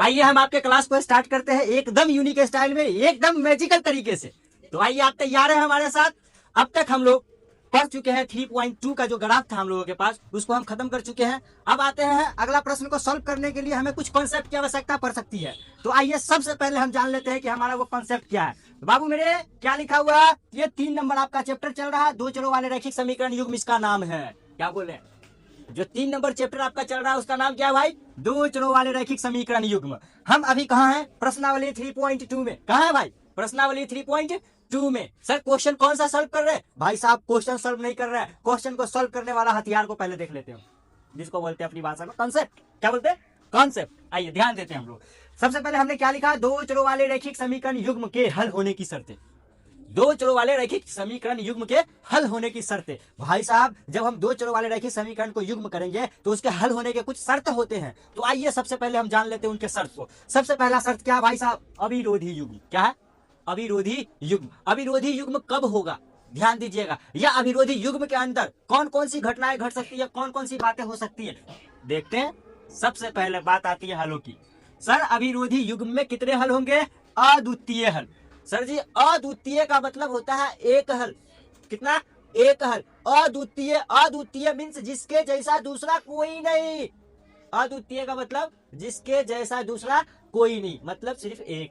आइए हम आपके क्लास को स्टार्ट करते हैं एकदम यूनिक स्टाइल में, एकदम मैजिकल तरीके से। तो आइए आप तैयार हैं हमारे साथ। अब तक हम लोग पढ़ चुके हैं 3.2 का जो ग्राफ था हम लोगों के पास, उसको हम खत्म कर चुके हैं। अब आते हैं अगला प्रश्न को सॉल्व करने के लिए हमें कुछ कॉन्सेप्ट की आवश्यकता पड़ सकती है। तो आइए सबसे पहले हम जान लेते हैं कि हमारा वो कॉन्सेप्ट क्या है। तो बाबू मेरे क्या लिखा हुआ है? ये 3 नंबर आपका चैप्टर चल रहा है, दो चरों वाले रैखिक समीकरण युग्म, इसका नाम है क्या बोले? जो 3 नंबर चैप्टर आपका चल रहा है उसका नाम क्या है भाई? दो चरों वाले रैखिक समीकरण युग्म। हम अभी कहाँ हैं? प्रश्नावली 3.2 में। कहाँ है भाई? प्रश्नावली 3.2 में। सर क्वेश्चन कौन सा सॉल्व कर रहे हैं? भाई साहब क्वेश्चन सॉल्व नहीं कर रहे हैं, क्वेश्चन को सॉल्व करने वाला हथियार को पहले देख लेते हो, जिसको बोलते हैं अपनी भाषा में कॉन्सेप्ट। क्या बोलते हैं? कॉन्सेप्ट। आइए ध्यान देते हैं हम लोग। सबसे पहले हमने क्या लिखा? दो चरों वाले रैखिक समीकरण युग्म के हल होने की शर्तें। दो चरों वाले रैखिक समीकरण युग्म के हल होने की शर्तें। भाई साहब जब हम दो चरों वाले रैखिक समीकरण को युग्म करेंगे तो उसके हल होने के कुछ शर्त होते हैं। तो आइए सबसे पहले हम जान लेते हैं उनके शर्त को। सबसे पहला शर्त क्या है भाई साहब? अविरोधी युग्म। क्या है? अविरोधी युग्म। अविरोधी युग्म कब होगा? ध्यान दीजिएगा। या अविरोधी युग्म के अंदर कौन कौन सी घटनाएं घट सकती है, कौन कौन सी बातें हो सकती है, देखते हैं। सबसे पहले बात आती है हलों की। सर अविरोधी युग्म में कितने हल होंगे? अद्वितीय हल। सर जी अद्वितीय का मतलब होता है एक हल। कितना? एक हल। अद्वितीय, अद्वितीय मीन्स जिसके जैसा दूसरा कोई नहीं। अद्वितीय का मतलब जिसके जैसा दूसरा कोई नहीं, मतलब सिर्फ एक।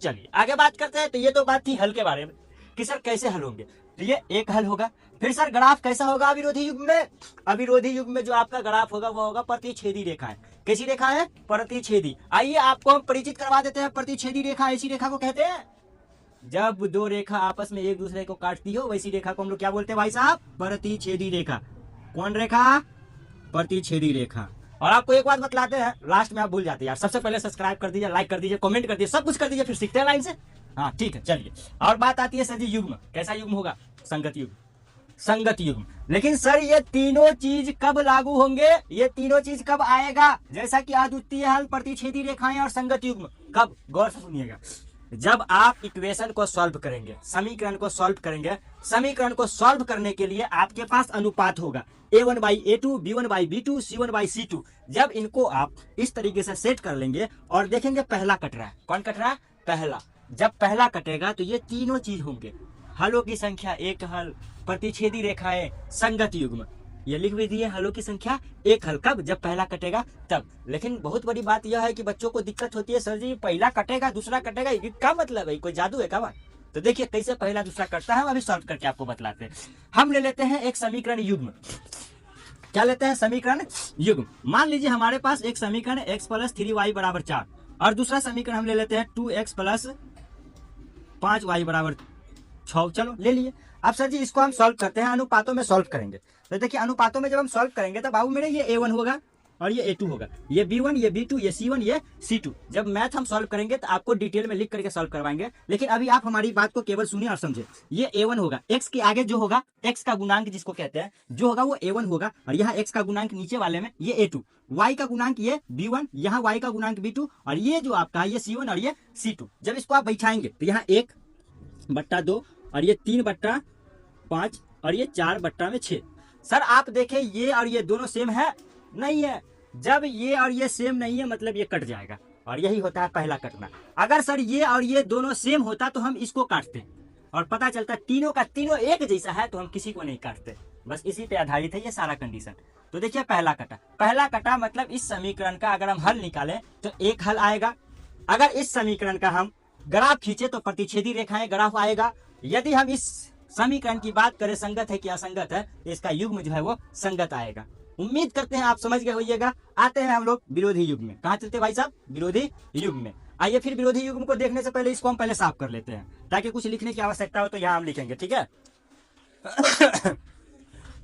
चलिए आगे बात करते हैं। तो ये तो बात थी हल के बारे में कि सर कैसे हल होंगे। तो ये एक हल होगा। फिर सर ग्राफ कैसा होगा अविरोधी युग्म में? अविरोधी युग्म में जो आपका ग्राफ होगा वो होगा प्रतिच्छेदी रेखा है। कैसी रेखा है? प्रतिच्छेदी। आइए आपको हम परिचित करवा देते हैं। प्रतिच्छेदी रेखा ऐसी रेखा को कहते हैं जब दो रेखा आपस में एक दूसरे को काटती हो, वैसी रेखा को हम लोग क्या बोलते हैं भाई साहब? प्रतिच्छेदी रेखा। कौन रेखा? प्रतिच्छेदी रेखा। और आपको एक बात बतलाते हैं, लास्ट में आप भूल जाते हैं यार। सबसे पहले सब्सक्राइब कर दीजिए, लाइक कर दीजिए, कमेंट कर दीजिए, सब कुछ कर दीजिए, फिर सीखते हैं लाइन से। हाँ ठीक है चलिए। और बात आती है सर जी युग्म। कैसा युग्म होगा? संगत युग्म। संगत युग्म। लेकिन सर ये तीनों चीज कब लागू होंगे? ये तीनों चीज कब आएगा? जैसा कि अद्वितीय हल, प्रतिच्छेदी रेखाएं और संगत युग्म। कब? गौर से सुनिएगा। जब आप इक्वेशन को सॉल्व करेंगे, समीकरण को सॉल्व करेंगे, समीकरण को सॉल्व करने के लिए आपके पास अनुपात होगा a1/a2, b1/b2, c1/c2। जब इनको आप इस तरीके से सेट कर लेंगे और देखेंगे पहला कट रहा है। कौन कट रहा है? पहला। जब पहला कटेगा तो ये तीनों चीज होंगे। हलों की संख्या एक हल, प्रतिच्छेदी रेखाएं, संगत युग्म। ये लिख भी दिए हलों की संख्या एक हल। कब? जब पहला कटेगा तब। लेकिन बहुत बड़ी बात यह है कि बच्चों को दिक्कत होती है, सर जी पहला कटेगा दूसरा कटेगा, ये क्या मतलब है? कोई जादू है क्या बात? तो देखिए कैसे पहला दूसरा कटता है, हम अभी सॉल्व करके आपको बतलाते हैं। हम ले लेते हैं एक समीकरण युग्म। क्या लेते हैं? समीकरण युग्म। मान लीजिए हमारे पास एक समीकरण x + 3y = 4 और दूसरा समीकरण हम ले लेते हैं 2x + 5y = 6। चलो ले लिए। अब सर जी इसको हम सॉल्व करते हैं, अनुपातों में सॉल्व करेंगे। तो देखिए अनुपातों में जब हम सॉल्व करेंगे तो बाबू मेरे ये a1 होगा और ये a2 होगा, ये b1, ये b2, ये c1, ये c2। जब मैथ हम सॉल्व करेंगे तो आपको डिटेल में लिख करके सॉल्व करवाएंगे, लेकिन अभी आप हमारी बात को केवल सुनिए और समझे। ये a1 होगा, x के आगे जो होगा, x का गुणांक जिसको कहते हैं, जो होगा वो a1 होगा, और यहाँ x का गुणांक नीचे वाले में ये a2, y का गुणांक ये b1, यहाँ y का गुणांक b2, और ये जो आपका ये c1 और ये c2। जब इसको आप बैठाएंगे तो यहाँ 1/2 और ये 3/5 और ये 4/6। सर आप देखें ये और ये दोनों सेम है? नहीं है। जब ये और ये सेम नहीं है मतलब ये कट जाएगा, और यही होता है पहला कटना। अगर सर ये और ये दोनों सेम होता तो हम इसको काटते और पता चलता तीनों का तीनों एक जैसा है तो हम किसी को नहीं काटते। बस इसी पे आधारित है ये सारा कंडीशन। तो देखिए पहला कटा, पहला कटा मतलब इस समीकरण का अगर हम हल निकालें तो एक हल आएगा। अगर इस समीकरण का हम ग्राफ खींचे तो प्रतिच्छेदी रेखाएं ग्राफ आएगा। यदि हम इस समीकरण की बात करें संगत है कि असंगत है, तो इसका युग्म जो है वो संगत आएगा। उम्मीद करते हैं आप समझ गए होइएगा। आते हैं हम लोग विरोधी युग्म में। कहाँ चलते भाई साहब? विरोधी युग्म में। आइए फिर विरोधी युग्म को देखने से पहले इसको हम पहले साफ कर लेते हैं, ताकि कुछ लिखने की आवश्यकता हो तो यहाँ हम लिखेंगे, ठीक है?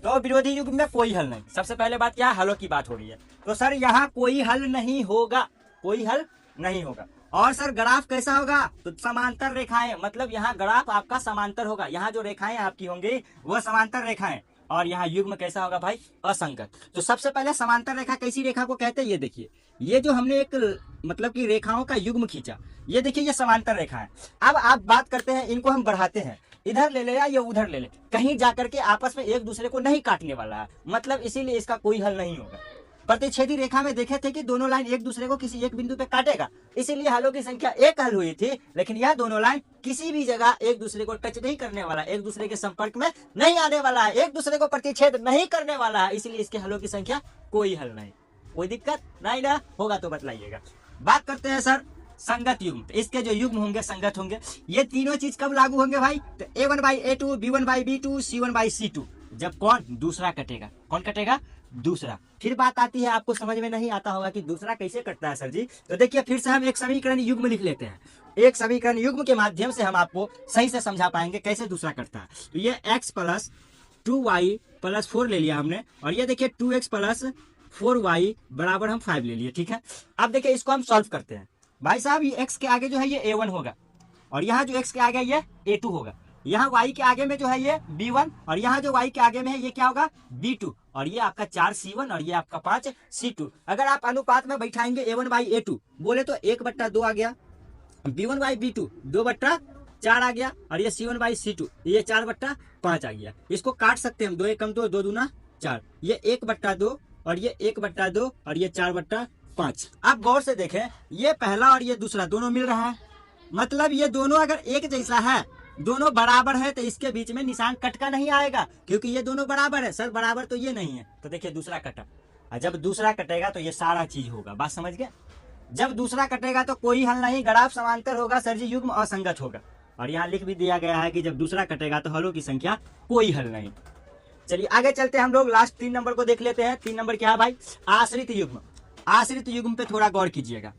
तो विरोधी युग्म में कोई हल नहीं। सबसे पहले बात क्या है? हलों की बात हो रही है। तो सर यहाँ कोई हल नहीं होगा, कोई हल नहीं होगा। और सर ग्राफ कैसा होगा? तो समांतर रेखाएं, मतलब यहाँ ग्राफ आपका समांतर होगा। यहाँ जो रेखाएं आपकी होंगी वो समांतर रेखाएं, और यहाँ युग्म कैसा होगा भाई? असंगत। तो सबसे पहले समांतर रेखा कैसी रेखा को कहते हैं? ये देखिए, ये जो हमने एक मतलब कि रेखाओं का युग्म खींचा, ये देखिए ये समांतर रेखा है। अब आप बात करते हैं, इनको हम बढ़ाते हैं, इधर ले ले या ये उधर ले ले, कहीं जाकर के आपस में एक दूसरे को नहीं काटने वाला है, मतलब इसीलिए इसका कोई हल नहीं होगा। प्रतिच्छेदी रेखा में देखे थे कि दोनों लाइन एक दूसरे को किसी एक बिंदु पे काटेगा, इसीलिए हलों की संख्या एक हल हुई थी। लेकिन यह दोनों लाइन किसी भी जगह एक दूसरे को टच नहीं करने वाला, एक दूसरे के संपर्क में नहीं आने वाला है, एक दूसरे को प्रतिच्छेद नहीं करने वाला है, इसलिए इसके हलों की संख्या कोई हल नहीं। कोई दिक्कत नहीं ना? होगा तो बतलाइएगा। बात करते हैं सर संगत युग्म। इसके जो युग्म होंगे संगत होंगे। ये तीनों चीज कब लागू होंगे भाई? तो A1/A2, B1/B2, C1/C2, जब कौन? दूसरा कटेगा। कौन कटेगा? दूसरा। फिर बात आती है, आपको समझ में नहीं आता होगा कि दूसरा कैसे कटता है सर जी। तो देखिए फिर से हम एक समीकरण युग्म लिख लेते हैं। एक समीकरण युग्म के माध्यम से हम आपको सही से समझा पाएंगे कैसे दूसरा कटता है। तो ये x + 2y + 4 ले लिया हमने, और ये देखिए 2x + 4y = हम 5 ले लिए। ठीक है, अब देखिए इसको हम सॉल्व करते हैं। भाई साहब ये x के आगे जो है ये A1 होगा, और यहाँ जो x के आगे ये A2 होगा, यहाँ y के आगे में जो है ये B1, और यहाँ जो y के आगे में है ये क्या होगा? B2, और ये आपका 4C1 और ये आपका 5C2। अगर आप अनुपात में बैठाएंगे A1/A2 बोले तो 1/2 आ गया, B1/B2 2/4 आ गया, और ये C1/C2 ये 4/5 आ गया। इसको काट सकते हैं हम, 2 एकम 2, 2 दूना 4, ये 1/2 और ये 1/2 और ये 4/5। आप गौर से देखें, ये पहला और ये दूसरा दोनों मिल रहा है, मतलब ये दोनों अगर एक जैसा है, दोनों बराबर है, तो इसके बीच में निशान कट का नहीं आएगा, क्योंकि ये दोनों बराबर है। सर बराबर तो ये नहीं है, तो देखिए दूसरा कटा, और जब दूसरा कटेगा तो ये सारा चीज होगा। बात समझ गए? जब दूसरा कटेगा तो कोई हल नहीं, ग्राफ समांतर होगा सर जी, युग्म असंगत होगा। और यहाँ लिख भी दिया गया है कि जब दूसरा कटेगा तो हलों की संख्या कोई हल नहीं। चलिए आगे चलते हैं, हम लोग लास्ट 3 नंबर को देख लेते हैं। 3 नंबर क्या है भाई? आश्रित युग्म। आश्रित युग्म पे थोड़ा गौर कीजिएगा।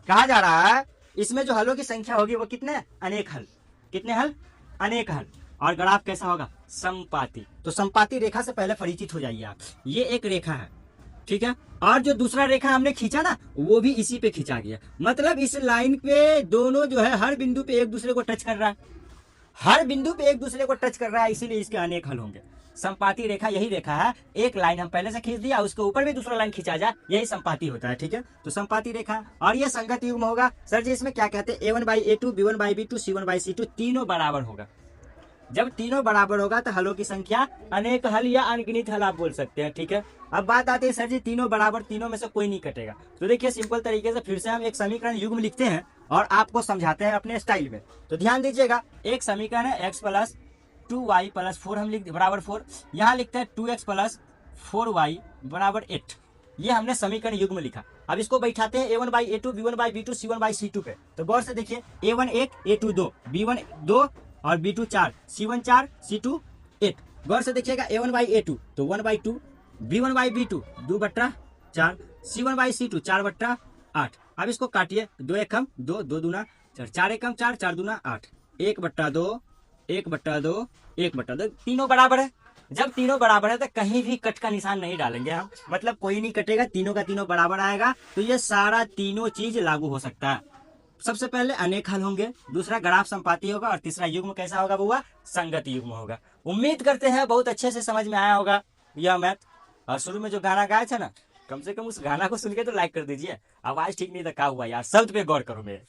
कहा जा रहा है इसमें जो हलों की संख्या होगी वो कितने? अनेक हल। कितने हल? अनेक हल। और ग्राफ कैसा होगा? संपाती। तो संपाती रेखा से पहले परिचित हो जाइए आप। ये एक रेखा है, ठीक है, और जो दूसरा रेखा हमने खींचा ना वो भी इसी पे खींचा गया, मतलब इस लाइन पे दोनों जो है हर बिंदु पे एक दूसरे को टच कर रहा है, हर बिंदु पे एक दूसरे को टच कर रहा है, इसीलिए इसके अनेक हल होंगे। संपाती रेखा यही रेखा है, एक लाइन हम पहले से खींच दिया, उसके ऊपर भी दूसरा लाइन खींचा जाए, यही संपाती होता है। ठीक है, तो संपाती रेखा। और ये संगत युग्म होगा सर जी। इसमें क्या कहते हैं? A1/A2, B1/B2, C1/C2 तीनों बराबर होगा। जब तीनों बराबर होगा तो हलों की संख्या अनेक हल या अनगिनत हल आप बोल सकते हैं। ठीक है, अब बात आती है सर जी तीनों बराबर, तीनों में से कोई नहीं कटेगा। तो देखिए सिंपल तरीके से फिर से हम एक समीकरण युग्म लिखते हैं और आपको समझाते हैं अपने स्टाइल में। तो ध्यान दीजिएगा, एक समीकरण है x + 2y + 4 हम लिख बराबर 4, यहाँ लिखते हैं 2x + 4y = 8। ये हमने समीकरण युग्म लिखा। अब इसको बैठाते हैं A1/A2, B1/B2, C1/C2 पे। तो गौर से देखिए, A1 1, A2 2, B1 2 और B2 4, C1 4, C2 8। गौर से देखिएगा, A1/A2 तो 1/2, B1/B2 2/4, C1/C2 4/8। अब इसको काटिए, 2 एकम 2, 2 दूना 4, 4 एकम 4, 4 दूना 8, 1/2, 1/2, 1/2, तीनों बराबर है। जब तीनों बराबर है तो कहीं भी कट का निशान नहीं डालेंगे हम, मतलब कोई नहीं कटेगा, तीनों का तीनों बराबर आएगा। तो ये सारा तीनों चीज लागू हो सकता है। सबसे पहले अनेक हल होंगे, दूसरा ग्राफ संपाती होगा, और तीसरा युग्म कैसा होगा बुआ? संगत युग्म होगा। उम्मीद करते हैं बहुत अच्छे से समझ में आया होगा यह मैथ। और शुरू में जो गाना गाया था ना, कम से कम उस गाना को सुन के तो लाइक कर दीजिए। आवाज ठीक नहीं था, क्या हुआ यार? शब्द पे गौर करो मेरे,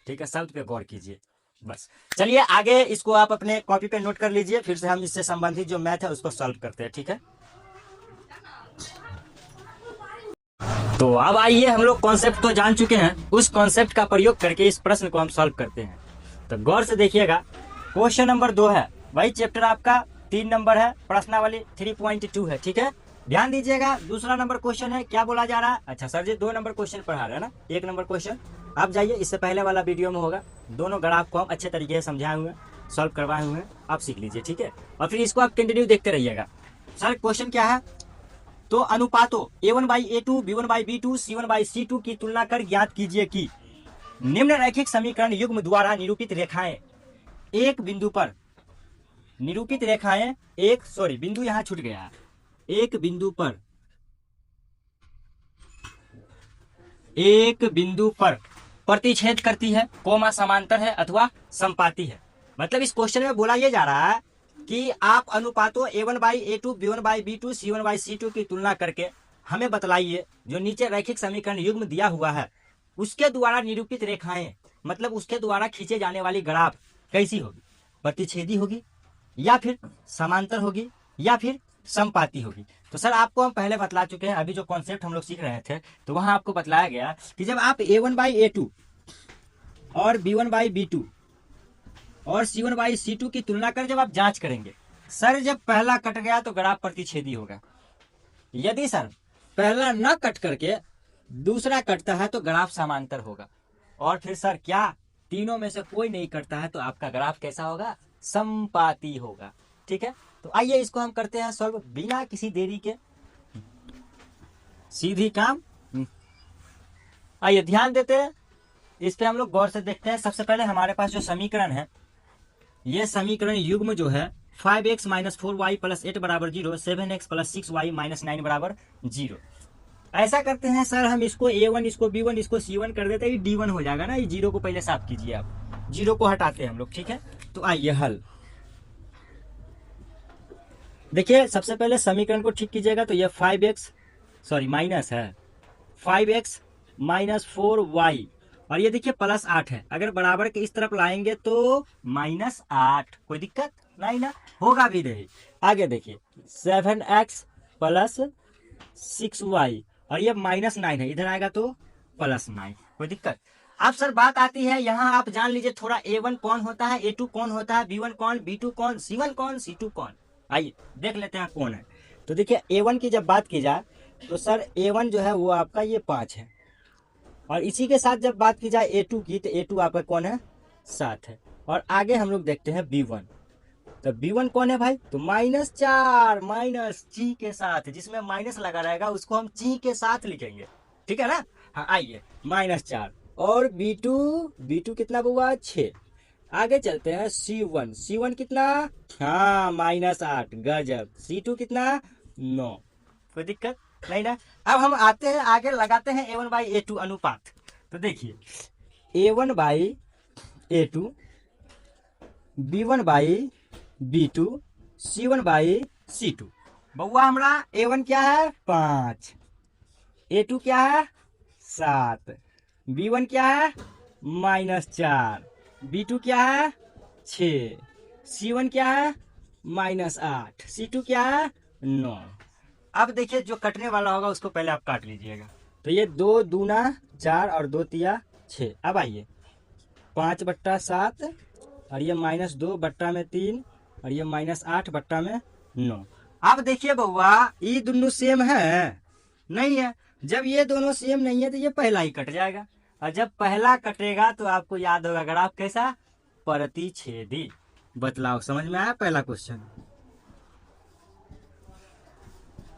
ठीक है, शब्द पे गौर कीजिए बस। चलिए आगे इसको आप अपने कॉपी पे नोट कर लीजिए, फिर से हम इससे संबंधित जो मैथ है उसको सॉल्व करते हैं। ठीक है, तो अब आइए, हम लोग कॉन्सेप्ट तो जान चुके हैं, उस कॉन्सेप्ट का प्रयोग करके इस प्रश्न को हम सॉल्व करते हैं। तो गौर से देखिएगा, क्वेश्चन नंबर 2 है, वही चैप्टर आपका 3 नंबर है, प्रश्नावली 3.2 है। ठीक है, ध्यान दीजिएगा। दूसरा नंबर क्वेश्चन है, क्या बोला जा रहा है? अच्छा सर जी 2 नंबर क्वेश्चन पढ़ा रहे हैं ना, 1 नंबर क्वेश्चन आप जाइए, इससे पहले वाला वीडियो में होगा, दोनों ग्राफ को हम अच्छे तरीके से समझाए हुए हैं, सॉल्व करवाए हुए हैं, आप सीख लीजिए। ठीक है, और फिर इसको आप कंटिन्यू देखते रहिएगा। सर क्वेश्चन क्या है? तो अनुपातों A1/A2, B1/B2, C1/C2 की तुलना कर ज्ञात कीजिए कि निम्न रैखिक समीकरण युग्म द्वारा निरूपित रेखाएं एक बिंदु पर निरूपित रेखाएं बिंदु यहां छूट गया है, एक बिंदु पर प्रतिच्छेद करती है, कोमा समांतर है अथवा संपाती है। मतलब इस क्वेश्चन में बोला यह जा रहा है कि आप अनुपातों A1/A2, B1/B2, C1/C2 की तुलना करके हमें बतलाइए जो नीचे रैखिक समीकरण युग्म दिया हुआ है उसके द्वारा निरूपित रेखाएं, मतलब उसके द्वारा खींचे जाने वाली ग्राफ कैसी होगी? प्रतिच्छेदी होगी या फिर समांतर होगी या फिर संपाती होगी? तो सर आपको हम पहले बतला चुके हैं, अभी जो कॉन्सेप्ट हम लोग सीख रहे थे तो वहां आपको बतलाया गया कि जब आप A1/A2 और B1/B2 और C1/C2 की तुलना कर जब आप जांच करेंगे, सर जब पहला कट गया तो ग्राफ प्रतिच्छेदी होगा। यदि सर पहला न कट करके दूसरा कटता है तो ग्राफ समांतर होगा। और फिर सर क्या तीनों में से कोई नहीं कटता है तो आपका ग्राफ कैसा होगा? समपाती होगा। ठीक है, तो आइए इसको हम करते हैं सॉल्व बिना किसी देरी के, सीधी काम। आइए ध्यान देते हैं इस पे, हम लोग गौर से देखते हैं। सबसे पहले हमारे पास जो समीकरण है, ये समीकरण युग्म जो है 5x - 4y + 8 = 0, 7x + 6y - 9 = 0। ऐसा करते हैं सर, हम इसको A1, इसको B1, इसको C1 कर देते हैं, D1 हो जाएगा ना। ये जीरो को पहले साफ कीजिए, आप जीरो को हटाते हैं हम लोग। ठीक है, तो आइए हल। देखिए सबसे पहले समीकरण को ठीक कीजिएगा, तो ये 5x माइनस है 5x - 4y, और ये देखिए +8 है। अगर बराबर के इस तरफ लाएंगे तो -8, कोई दिक्कत नहीं ना, होगा भी नहीं। आगे देखिए 7x + 6y, और ये -9 है, इधर आएगा तो +9, कोई दिक्कत। अब सर बात आती है यहाँ, आप जान लीजिए थोड़ा A1 कौन होता है, A2 कौन होता है, B1 कौन, B2 कौन, C1 कौन, C2 कौन। आइए देख लेते हैं कौन है। तो देखिए A1 की जब बात की जाए तो सर A1 जो है वो आपका ये 5 है, और इसी के साथ जब बात की जाए A2 की तो A2 आपका कौन है? 7 है। और आगे हम लोग देखते हैं B1, तो B1 कौन है भाई? तो -4, माइनस ची के साथ, जिसमें माइनस लगा रहेगा उसको हम ची के साथ लिखेंगे। ठीक है ना। हाँ आइए -4, और B2 कितना हुआ? 6। आगे चलते हैं C1 कितना? हाँ -8, गजब। C2 कितना? 9, कोई दिक्कत नहीं ना। अब हम आते हैं आगे, लगाते हैं A1/A2 अनुपात। तो देखिए A1/A2, B1/B2, C1/C2। बउआ हमरा A1 क्या है? 5, A2 क्या है? 7, B1 क्या है? -4, B2 क्या है? 6, C1 क्या है? -8, C2 क्या है? 9। अब देखिए जो कटने वाला होगा उसको पहले आप काट लीजिएगा। तो ये 2 दूना 4 और 2 तिया 6। अब आइए 5/7, और ये -2 बट्टा में 3, और ये -8 बट्टा में 9। अब देखिए बउआ ये दोनों सेम है? नहीं है। जब ये दोनों सेम नहीं है तो ये पहला ही कट जाएगा, और जब पहला कटेगा तो आपको याद होगा ग्राफ कैसा? प्रतिच्छेदी। बतलाओ समझ में आया पहला क्वेश्चन?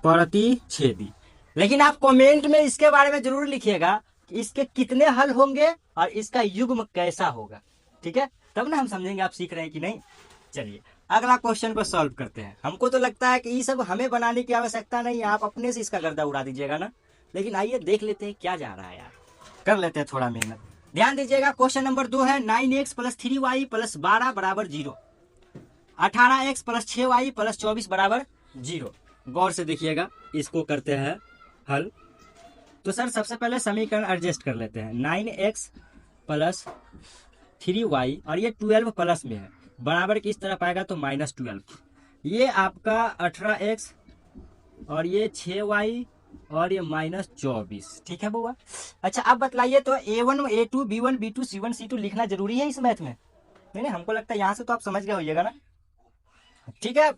प्रतिच्छेदी। लेकिन आप कमेंट में इसके बारे में जरूर लिखिएगा कि इसके कितने हल होंगे और इसका युग्म कैसा होगा। ठीक है, तब ना हम समझेंगे आप सीख रहे हैं कि नहीं। चलिए अगला क्वेश्चन को सॉल्व करते हैं। हमको तो लगता है कि ये सब हमें बनाने की आवश्यकता नहीं है, आप अपने से इसका गर्दा उड़ा दीजिएगा ना। लेकिन आइए देख लेते हैं क्या जा रहा है यार, कर लेते हैं थोड़ा मेहनत। ध्यान दीजिएगा क्वेश्चन नंबर 2 है 9x + 3y + 12 = 0, 18x + 6y + 24 = 0। गौर से देखिएगा, इसको करते हैं हल। तो सर सबसे पहले समीकरण एडजस्ट कर लेते हैं। 9x + 3y, और ये 12 प्लस में है, बराबर की इस तरफ आएगा तो -12। ये आपका 18x, और ये 6y, और ये -24। ठीक है बुआ। अच्छा अब बतलाइए, तो A1, A2, B1, B2, C1, C2 लिखना जरूरी है इस मैथ में? नहीं, हमको लगता है यहाँ से तो आप समझ गए होइएगा ना। ठीक है,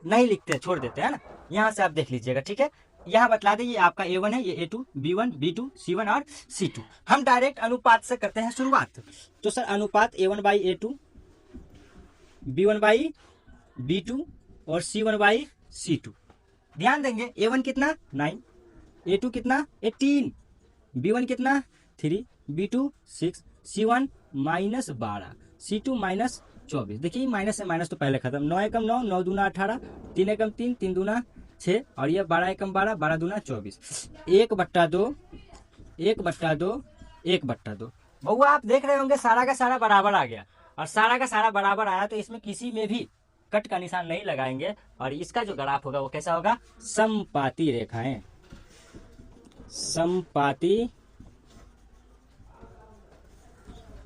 नहीं लिखते, छोड़ देते हैं ना, यहाँ से आप देख लीजिएगा। ठीक है, यहाँ बतला दें ये आपका A1 है, ये A2, B1, B2, C1 और C2। हम डायरेक्ट अनुपात से करते हैं शुरुआत। तो सर अनुपात A1/A2, B1/B2 और C1/C2। ध्यान देंगे A1 कितना? 9, A2 कितना? 18, B1 कितना? 3, B2 6, C1 -12, C2 -24। देखिए माइनस से माइनस तो पहले खत्म। 9 एकम 9, 9 दूना 18, 3 एकम 3, 3 दूना 6, और ये 12 एकम 12, 12 दूना 24। 1/2, 1/2, 1/2। बउआ आप देख रहे होंगे सारा का सारा बराबर आ गया, और सारा का सारा बराबर आया तो इसमें किसी में भी कट का निशान नहीं लगाएंगे, और इसका जो ग्राफ होगा वो कैसा होगा? समपाती रेखाएं, समपाती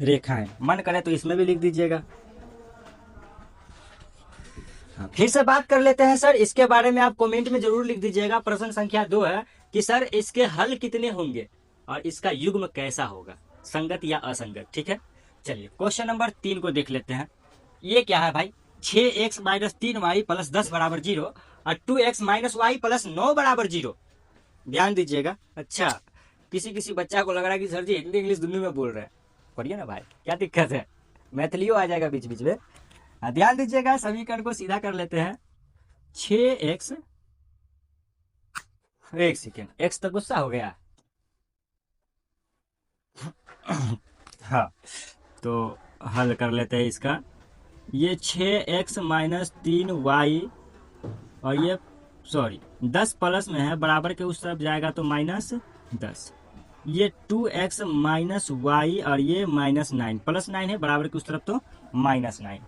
रेखाएं। मन करे तो इसमें भी लिख दीजिएगा। हाँ, फिर से बात कर लेते हैं सर, इसके बारे में आप कमेंट में जरूर लिख दीजिएगा। प्रश्न संख्या 2 है कि सर इसके हल कितने होंगे और इसका युग्म कैसा होगा, संगत या असंगत। ठीक है, चलिए क्वेश्चन नंबर 3 को देख लेते हैं। ये क्या है भाई, 6x माइनस 3y प्लस 10 बराबर 0 और 2x माइनस वाई प्लस 9 बराबर 0। ध्यान दीजिएगा। अच्छा, किसी किसी बच्चा को लग रहा है कि सर जी हिंदी इंग्लिश दोनों में बोल रहे हैं, पढ़िए ना भाई, क्या दिक्कत है, मैथिलियो आ जाएगा बीच बीच में। ध्यान दीजिएगा, समीकरण को सीधा कर लेते हैं। 6x, एक सेकेंड, x तो गुस्सा हो गया। हाँ, तो हल कर लेते हैं इसका। ये 6x माइनस 3y और ये सॉरी 10 प्लस में है, बराबर के उस तरफ जाएगा तो माइनस 10। ये 2x माइनस वाई और ये माइनस 9, प्लस 9 है, बराबर के उस तरफ तो माइनस 9।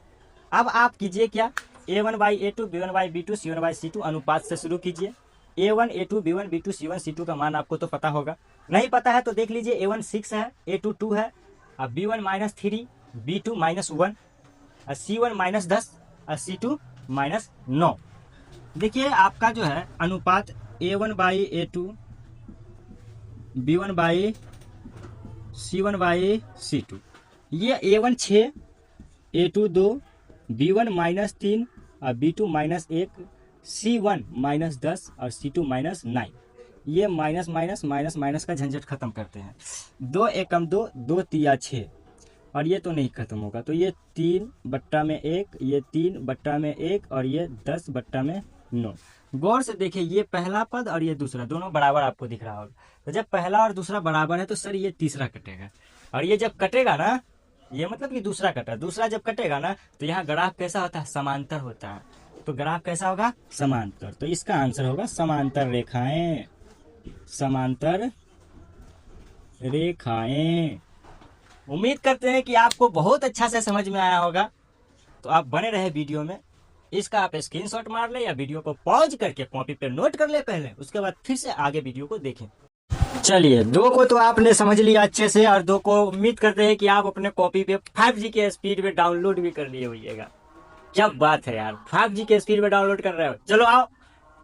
अब आप कीजिए क्या, a1/a2 b1/b2 c1/c2 अनुपात से शुरू कीजिए। a1 a2 b1 b2 c1 c2 का मान आपको तो पता होगा, नहीं पता है तो देख लीजिए। a1 6 है, a2 2 है, अब b1 minus 3, b2 minus 1, c1 minus 10 और c2 माइनस 9। देखिए आपका जो है अनुपात a1/a2 b1/c1/c2, ये a1 6, a2 2, b1 माइनस 3 और b2 माइनस 1, c1 माइनस 10 और c2 माइनस 9। ये माइनस माइनस माइनस माइनस का झंझट खत्म करते हैं। 2 एकम 2, 2 तिया 6 और ये तो नहीं खत्म होगा, तो ये 3/1, ये 3/1 और ये 10/9। गौर से देखिए, ये पहला पद और ये दूसरा दोनों बराबर आपको दिख रहा होगा। तो जब पहला और दूसरा बराबर है तो सर ये तीसरा कटेगा, और ये जब कटेगा ना, ये मतलब कि दूसरा कटा, दूसरा जब कटेगा ना तो यहाँ ग्राफ कैसा होता है, समांतर होता है। तो ग्राफ कैसा होगा, समांतर। तो इसका आंसर होगा समांतर रेखाएं, समांतर रेखाएं। उम्मीद करते हैं कि आपको बहुत अच्छा से समझ में आया होगा। तो आप बने रहे वीडियो में, इसका आप स्क्रीनशॉट मार ले या वीडियो को पॉज करके कॉपी पे नोट कर ले पहले, उसके बाद फिर से आगे वीडियो को देखें। चलिए, 2 को तो आपने समझ लिया अच्छे से, और 2 को उम्मीद करते हैं कि आप अपने कॉपी पे 5G के स्पीड में डाउनलोड भी कर लिए होइएगा। क्या बात है यार, 5G के स्पीड में डाउनलोड कर रहे हो। चलो आओ,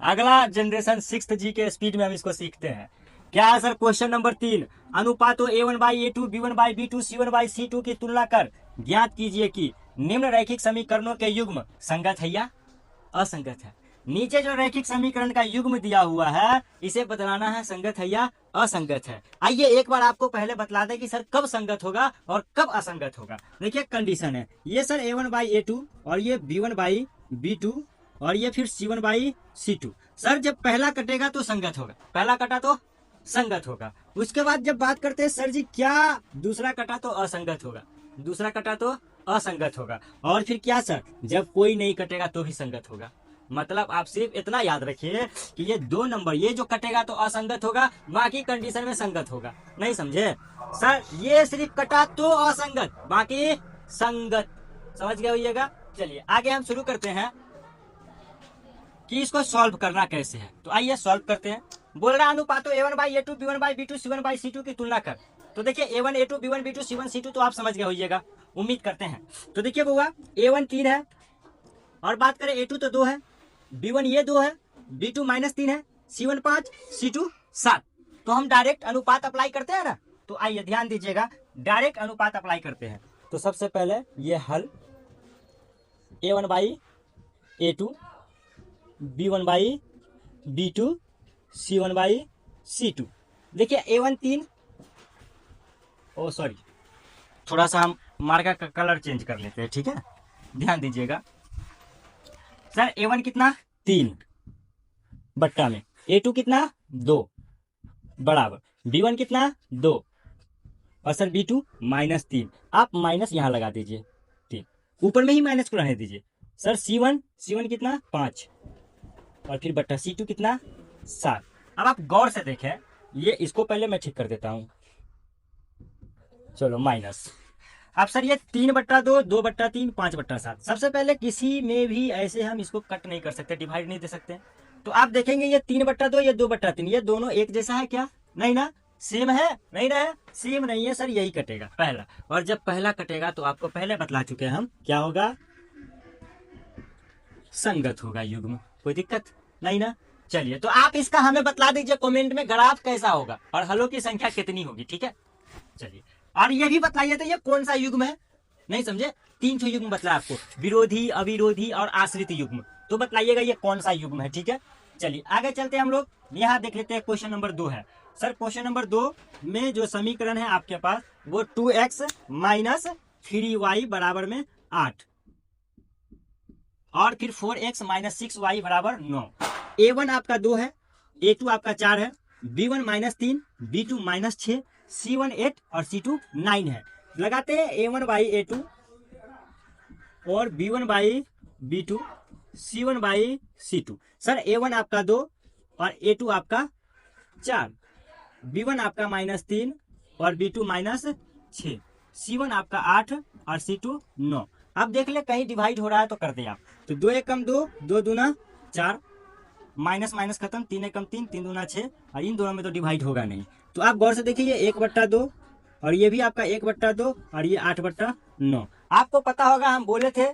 अगला जनरेशन 6G के स्पीड में हम इसको सीखते हैं। क्या है सर, क्वेश्चन नंबर 3, अनुपातों a1/a2 b1/b2 c1/c2 की तुलना कर ज्ञात कीजिए कि निम्न रैखिक समीकरणों के युग्म संगत है या असंगत है। नीचे जो रैखिक समीकरण का युग्म दिया हुआ है, इसे बतलाना है संगत है या असंगत है। आइए एक बार आपको पहले बतला दें कि सर कब संगत होगा और कब असंगत होगा। देखिए कंडीशन है, ये सर a1/a2 और ये b1/b2 और ये फिर c1/c2। सर जब पहला कटेगा तो संगत होगा, पहला कटा तो संगत होगा। उसके बाद जब बात करते हैं सर जी क्या दूसरा कटा तो असंगत होगा, दूसरा कटा तो असंगत होगा। और फिर क्या सर, जब कोई नहीं कटेगा तो भी संगत होगा। मतलब आप सिर्फ इतना याद रखिए कि ये 2 नंबर, ये जो कटेगा तो असंगत होगा, बाकी कंडीशन में संगत होगा। नहीं समझे सर, ये सिर्फ कटा तो असंगत, बाकी संगत। समझ गए होइएगा। चलिए आगे हम शुरू करते हैं कि इसको सॉल्व करना कैसे है। तो आइए सॉल्व करते हैं। बोल रहा अनुपातों a1/a2 b1/b2 c1/c2 की तुलना कर। तो देखिए a1 a2 b1 b2 c1 c2 तो आप समझ गए होइएगा, उम्मीद करते हैं। तो देखिए बुआ, a1 3 है, और बात करें a2 तो 2 है, b1 ये 2 है, b2 माइनस 3 है, c1 5, c2 7। तो हम डायरेक्ट अनुपात अप्लाई करते हैं ना। तो आइए ध्यान दीजिएगा, डायरेक्ट अनुपात अप्लाई करते हैं। तो सबसे पहले ये हल a1/a2 b1/b2 c1/c2। देखिए a1 3, ओ सॉरी, थोड़ा सा हम मार्का का कलर चेंज कर लेते हैं, ठीक है, ध्यान दीजिएगा। सर a1 कितना 3 बट्टा में, a2 कितना 2 बराबर, b1 कितना 2 और सर b2 माइनस 3। आप माइनस यहाँ लगा दीजिए, 3 ऊपर में ही माइनस को रहने दीजिए। सर c1 कितना 5 और फिर बट्टा c2 कितना 7। अब आप गौर से देखें, ये इसको पहले मैं ठीक कर देता हूं, चलो माइनस। अब सर ये 3/2, 2/3, 5/7। सबसे पहले किसी में भी ऐसे हम इसको कट नहीं कर सकते, डिवाइड नहीं दे सकते। तो आप देखेंगे ये 3/2, ये 2/3, ये दोनों एक जैसा है क्या, नहीं ना, सेम है, नहीं ना, सेम नहीं है सर, यही कटेगा पहला। और जब पहला कटेगा तो आपको पहले बतला चुके हैं हम, क्या होगा, संगत होगा युग्म, कोई दिक्कत नहीं ना। चलिए, तो आप इसका हमें बतला दीजिए कमेंट में ग्राफ कैसा होगा और हलों की संख्या कितनी होगी, ठीक है। चलिए, और ये भी बताइए तो ये कौन सा युग्म है, नहीं समझे, 3 युग्म बतला आपको, विरोधी, अविरोधी और आश्रित युग्म, तो बतलाइएगा ये कौन सा युग्म है, ठीक है। चलिए आगे चलते हैं हम लोग, यहाँ देख लेते हैं क्वेश्चन नंबर 2 है। सर क्वेश्चन नंबर 2 में जो समीकरण है आपके पास वो 2x माइनस 3y बराबर में 8 और फिर 4x माइनस 6y बराबर 9। a1 आपका 2 है, a2 आपका 4 है, b1 minus 3, b2 minus 6, c1 8 और c2 9 है। लगाते हैं a1 बाई a2 और b1 by b2, c1 by c2। Sir a1 आपका 2 और a2 आपका 4, b1 आपका माइनस 3 और b2 माइनस 6, c1 आपका 8 और c2 9। अब देख ले कहीं डिवाइड हो रहा है तो कर दे आप, तो 2 एकम 2, 2 दूना 4, माइनस माइनस खत्म, 3 एकम 3, 3 दूना 6, और इन दोनों में तो डिवाइड होगा नहीं। तो आप गौर से देखिए ये 1/2 और ये भी आपका 1/2 और ये 8/9। आपको पता होगा हम बोले थे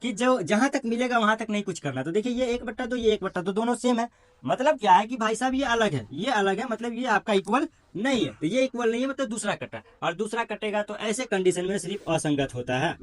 कि जो जहां तक मिलेगा वहां तक नहीं कुछ करना। तो देखिए ये 1/2 ये 1/2 दोनों सेम है, मतलब क्या है कि भाई साहब ये अलग है, ये अलग है, मतलब ये आपका इक्वल नहीं है। तो ये इक्वल नहीं है मतलब दूसरा कटा, और दूसरा कटेगा तो ऐसे कंडीशन में सिर्फ असंगत होता है।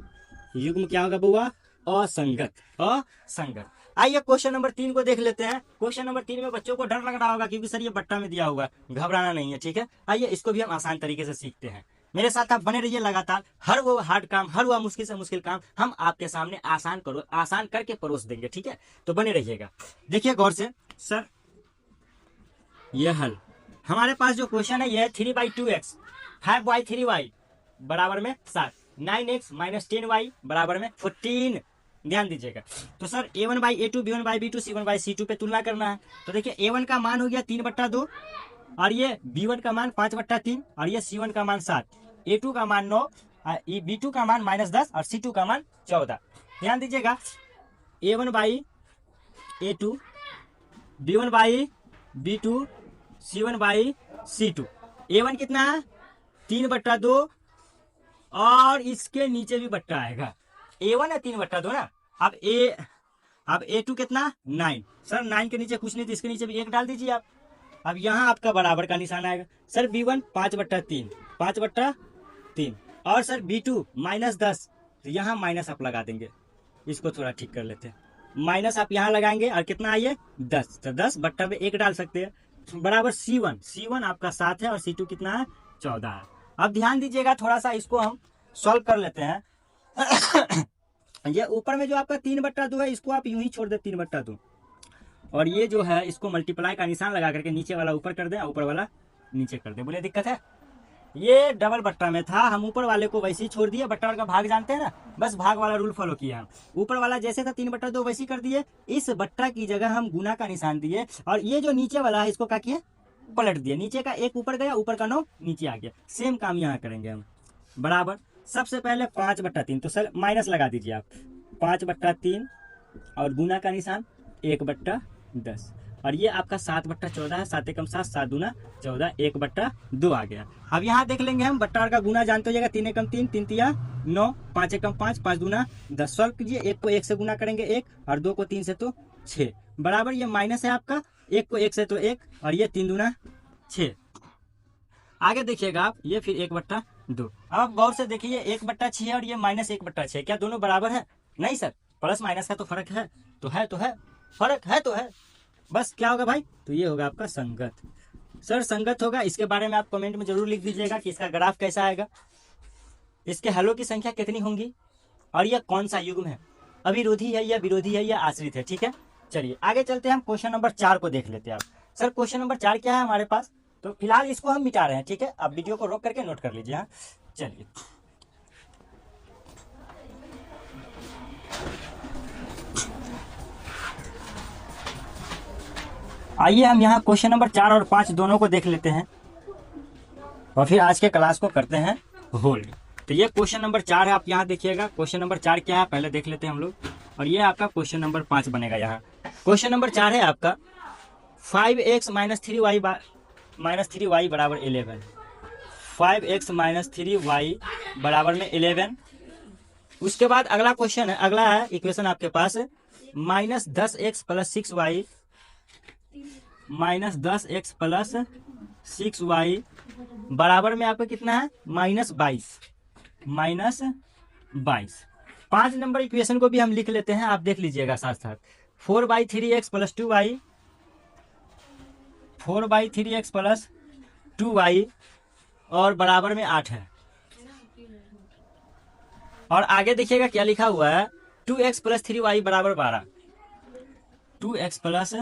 युग्म क्या होगा बुआ, असंगत, असंगत। आइए क्वेश्चन नंबर 3 को देख लेते हैं। क्वेश्चन नंबर 3 में बच्चों को डर लग रहा होगा क्योंकि सर ये बट्टा में दिया हुआ, घबराना नहीं है, ठीक है। आइए इसको भी हम आसान तरीके से सीखते हैं, मेरे साथ आप बने रहिए लगातार। हर वो हार्ड काम, हर वो मुश्किल से मुश्किल काम हम आपके सामने आसान करके परोस देंगे, ठीक है। तो बने रहिएगा, देखिए गौर से। सर ये हल हमारे पास जो क्वेश्चन है ये है 3/2x 5/3y बराबर में 7, 9x माइनस 10y बराबर में 14। ध्यान दीजिएगा। तो सर a1/a2, b1/b2, c1/c2 पे तुलना करना है। तो देखिए a1 का मान हो गया 3/2 और ये b1 का मान 5/3 और ये c1 का मान 7, a2 का मान 9, b2 का मान -10 और c2 का मान 14। ध्यान दीजिएगा, a1/a2, b1/b2, c1/c2। a1 कितना है 3/2 और इसके नीचे भी बट्टा आएगा। a1 है 3/2 ना। अब a2 कितना 9। सर 9 के नीचे कुछ नहीं तो इसके नीचे भी 1 डाल दीजिए आप। अब यहाँ आपका बराबर का निशान आएगा। सर b1 5/3, 5/3 और सर b2 -10, तो यहाँ माइनस आप लगा देंगे। इसको थोड़ा ठीक कर लेते हैं, माइनस आप यहाँ लगाएंगे और कितना आइए 10, तो 10 बट्टा में 1 डाल सकते हैं बराबर c1 आपका 7 है और c2 कितना है 14 है। अब ध्यान दीजिएगा, थोड़ा सा इसको हम सॉल्व कर लेते हैं। ये ऊपर में जो आपका 3/2 है इसको आप यूं ही छोड़ दे 3/2, और ये जो है इसको मल्टीप्लाई का निशान लगा करके नीचे वाला ऊपर कर दे, ऊपर वाला नीचे कर दे। बोले दिक्कत है? ये डबल बट्टा में था, हम ऊपर वाले को वैसे ही छोड़ दिए, बट्टा का भाग जानते हैं ना, बस भाग वाला रूल फॉलो किया हम। ऊपर वाला जैसे था 3/2 वैसे ही कर दिए, इस बट्टा की जगह हम गुना का निशान दिए, और ये जो नीचे वाला है इसको क्या किए पलट दिए, नीचे का 1 ऊपर गया, ऊपर का 9 नीचे आ गया। सेम काम यहाँ करेंगे हम, बराबर। सबसे पहले 5/3, तो सर माइनस लगा दीजिए आप, 5/3 और गुना का निशान 1/10, और ये आपका 7/14 है, 7 एकम 7, 7 दूना 14, 1/2 आ गया। अब यहाँ देख लेंगे हम, बट्टा का गुना जानते हो, 3 एकम 3, 3 तिया 9, 5 एकम 5, 5 दूना 10। सॉल्व कीजिए, 1 को 1 से गुना करेंगे 1, और 2 को 3 से तो 6, बराबर। ये माइनस है आपका, 1 को 1 से तो 1, और ये 3 दूना 6। आगे देखिएगा आप, ये फिर 1/2। अब गौर से देखिए 1/6 और ये -1/6, क्या दोनों बराबर है? नहीं सर, प्लस माइनस का तो फर्क है, तो है फर्क है, तो है बस। क्या होगा भाई? तो ये होगा आपका संगत। सर संगत होगा, इसके बारे में आप कमेंट में जरूर लिख दीजिएगा कि इसका ग्राफ कैसा आएगा, इसके हलों की संख्या कितनी होंगी, और यह कौन सा युग्म है, अविरोधी है या विरोधी है या आश्रित है, ठीक है। चलिए आगे चलते हैं, हम क्वेश्चन नंबर 4 को देख लेते हैं। आप सर क्वेश्चन नंबर 4 क्या है हमारे पास, तो फिलहाल इसको हम मिटा रहे हैं, ठीक है। आप वीडियो को रोक करके नोट कर लीजिए। हाँ चलिए, आइए हम यहाँ क्वेश्चन नंबर 4 और 5 दोनों को देख लेते हैं और फिर आज के क्लास को करते हैं होल्ड। तो ये क्वेश्चन नंबर 4 है, आप यहाँ देखिएगा। क्वेश्चन नंबर 4 क्या है पहले देख लेते हैं हम लोग, और ये आपका क्वेश्चन नंबर 5 बनेगा। यहाँ क्वेश्चन नंबर 4 है आपका 5x - 3y बराबर 11, 5x - 3y बराबर में 11। उसके बाद अगला क्वेश्चन है, अगला है इक्वेशन आपके पास -10x plus 6y -10x plus 6y बराबर में आपका कितना है -22। 5 नंबर इक्वेशन को भी हम लिख लेते हैं, आप देख लीजिएगा साथ साथ। 4/3x plus 2y 4/3x plus 2y और बराबर में 8 है। और आगे देखिएगा क्या लिखा हुआ है, 2x प्लस 3y बराबर 12। 2x प्लस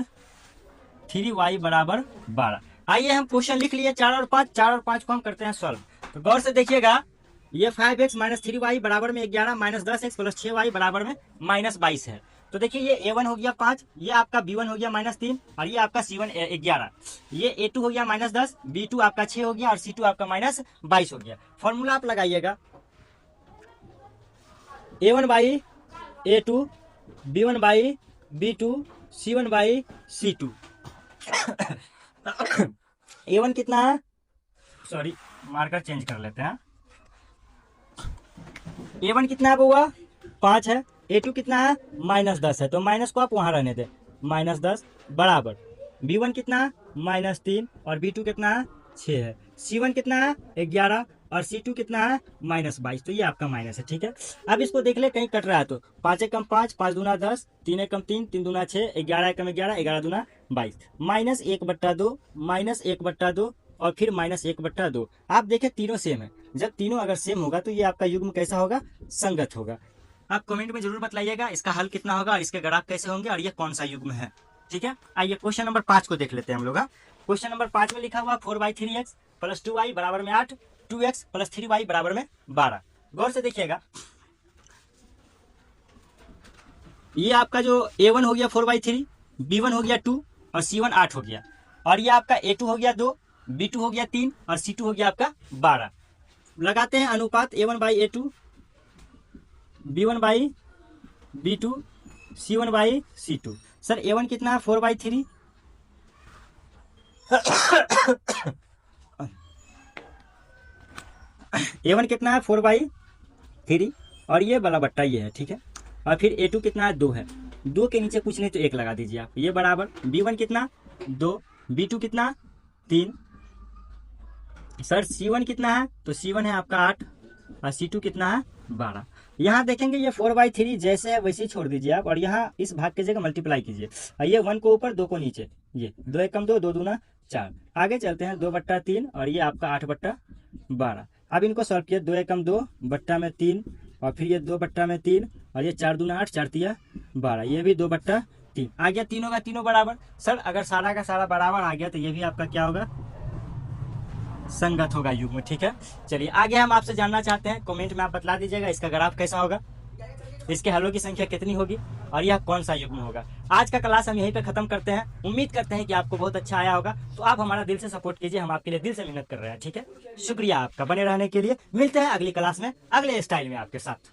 3y बराबर 12। आइए हम क्वेश्चन लिख लिए 4 और 5 को हम करते हैं सॉल्व। तो गौर से देखिएगा, ये 5x माइनस 3y बराबर में 11 माइनस 10x प्लस 6y बराबर में -22 है। तो देखिए ये a1 हो गया 5, ये आपका b1 हो गया -3 और ये आपका c1 11, ये a2 हो गया -10, b2 आपका 6 हो गया और c2 आपका -22 हो गया। फॉर्मूला आप लगाइएगा, a1/a2 b1/b2 c1/c2। a1 कितना है, सॉरी मार्कर चेंज कर लेते हैं। a1 कितना है बउआ 5 है, a2 कितना है -10 है, तो माइनस को आप वहां रहने दें, -10 बराबर b1 कितना है -3 और b2 कितना है 6 है, c1 कितना है 11 और c2 कितना है -22, तो ये आपका माइनस है। ठीक है, अब इसको देख ले कहीं कट रहा है तो 5 एकम 5, 5 दूना 10, 3 एकम 3, 3 दूना 6, 11 एकम 11, 11 दूना 22, -1/2 -1/2 और फिर -1/2। आप देखें तीनों सेम है, जब तीनों अगर सेम होगा तो ये आपका युग्म कैसा होगा, संगत होगा। आप कमेंट में जरूर बताइएगा इसका हल कितना होगा और इसके ग्राफ कैसे होंगे और ये कौन सा युग्म है। ठीक है, आइए क्वेश्चन नंबर 5 को देख लेते हैं हम लोग। क्वेश्चन नंबर 5 में लिखा हुआ 4/3x प्लस 2y बराबर में 8, 2x प्लस 3y बराबर में 12। गौर से देखिएगा, ये आपका जो a1 हो गया 4/3, b1 हो गया 2 और c1 8 हो गया, और ये आपका a2 हो गया 2, b2 हो गया 3 और c2 हो गया आपका 12। लगाते हैं अनुपात a1/a2 b1/b2 c1/c2। Sir a1 कितना है 4/3 a1 कितना है 4/3 और ये वाला बट्टा ये है। ठीक है, और फिर a2 कितना है 2 है, 2 के नीचे कुछ नहीं तो 1 लगा दीजिए आप, ये बराबर b1 कितना 2, b2 कितना 3, सर c1 कितना है, तो c1 है आपका 8 और c2 कितना है 12। यहाँ देखेंगे ये 4/3 जैसे है वैसे ही छोड़ दीजिए आप, और यहाँ इस भाग की जगह मल्टीप्लाई कीजिए, और ये 1 को ऊपर 2 को नीचे, ये 2 एकम 2, 2 दूना 4। आगे चलते हैं 2/3 और ये आपका 8/12। अब इनको सॉल्व किया, 2 एकम 2 बट्टा में 3 और फिर ये 2/3 और ये 4 दूना 8, 4 तिया 12, ये भी 2/3 आ गया, तीनों का तीनों बराबर। सर अगर सारा का सारा बराबर आ गया तो ये भी आपका क्या होगा, संगत होगा युग्म। ठीक है, चलिए आगे हम आपसे जानना चाहते हैं, कमेंट में आप बतला दीजिएगा इसका ग्राफ कैसा होगा, इसके हलों की संख्या कितनी होगी और यह कौन सा युग्म होगा। आज का क्लास हम यहीं पे खत्म करते हैं, उम्मीद करते हैं कि आपको बहुत अच्छा आया होगा, तो आप हमारा दिल से सपोर्ट कीजिए, हम आपके लिए दिल से मेहनत कर रहे हैं। ठीक है, शुक्रिया आपका बने रहने के लिए, मिलते हैं अगली क्लास में अगले स्टाइल में आपके साथ।